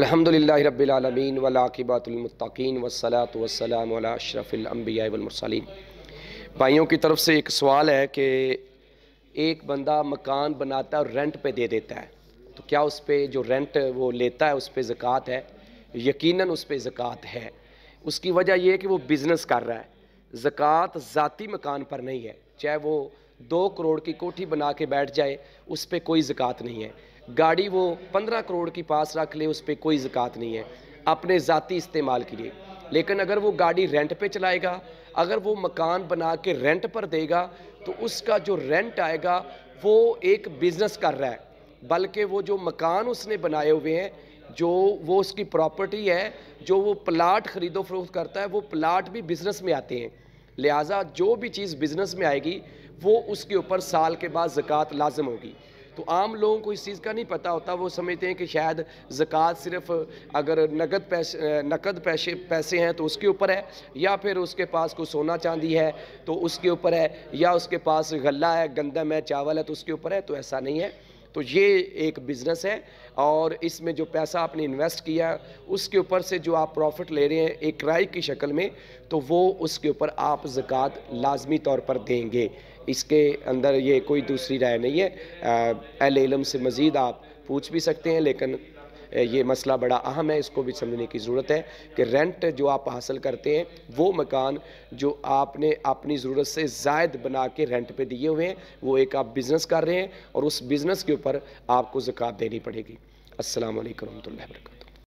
الحمدللہ رب العالمین والعاقبۃ للمتقین والصلاۃ والسلام علی اشرف الانبیاء والمرسلین۔ بھائیوں کی طرف سے ایک سوال ہے کہ ایک بندہ مکان بناتا ہے اور رینٹ پہ دے دیتا ہے، تو کیا اس پہ جو رینٹ وہ لیتا ہے اس پہ زکوٰۃ ہے؟ یقیناً اس پہ زکوٰۃ ہے۔ اس کی وجہ یہ ہے کہ وہ بزنس کر رہا ہے۔ زکوٰۃ ذاتی مکان پر نہیں ہے، چاہے وہ 2 کروڑ کی کوٹھی بنا کے بیٹھ جائے اس پہ کوئی زکوٰۃ نہیں ہے۔ گاڑی وہ 15 کروڑ کی پاس رکھ لے اس پہ کوئی زکوٰۃ نہیں ہے اپنے ذاتی استعمال کے لیے۔ لیکن اگر وہ گاڑی رینٹ پہ چلائے گا، اگر وہ مکان بنا کے رینٹ پر دے گا تو اس کا جو رینٹ آئے گا وہ ایک بزنس کر رہا ہے، بلکہ وہ جو مکان اس نے بنائے ہوئے ہیں، جو وہ اس کی پراپرٹی ہے، جو وہ پلاٹ خرید و فروخت کرتا ہے، وہ پلاٹ بھی بزنس میں آتے ہیں۔ لہٰذا جو بھی چیز بزنس میں آئے گی وہ اس کے اوپر سال کے بعد زکوٰۃ لازم ہوگی۔ تو عام لوگوں کو اس چیز کا نہیں پتہ ہوتا، وہ سمجھتے ہیں کہ شاید زکوٰۃ صرف اگر نقد پیسے ہیں تو اس کے اوپر ہے، یا پھر اس کے پاس کوئی سونا چاندی ہے تو اس کے اوپر ہے، یا اس کے پاس غلہ ہے، گندم ہے، چاول ہے تو اس کے اوپر ہے۔ تو ایسا نہیں ہے۔ تو یہ ایک بزنس ہے اور اس میں جو پیسہ آپ نے انویسٹ کیا اس کے اوپر سے جو آپ پروفٹ لے رہے ہیں ایک کرائے کی شکل میں، تو وہ اس کے اوپر آپ زکوٰۃ لازمی طور پر دیں گے۔ اس کے اندر یہ کوئی دوسری رائے نہیں ہے۔ اہل علم سے مزید آپ پوچھ بھی سکتے ہیں، لیکن یہ مسئلہ بڑا اہم ہے، اس کو بھی سمجھنے کی ضرورت ہے کہ رینٹ جو آپ حاصل کرتے ہیں وہ مکان جو آپ نے اپنی ضرورت سے زائد بنا کے رینٹ پہ دیے ہوئے ہیں، وہ ایک آپ بزنس کر رہے ہیں اور اس بزنس کے اوپر آپ کو زکوٰۃ دینی پڑے گی۔ السلام علیکم ورحمۃ اللہ وبرکاتہ۔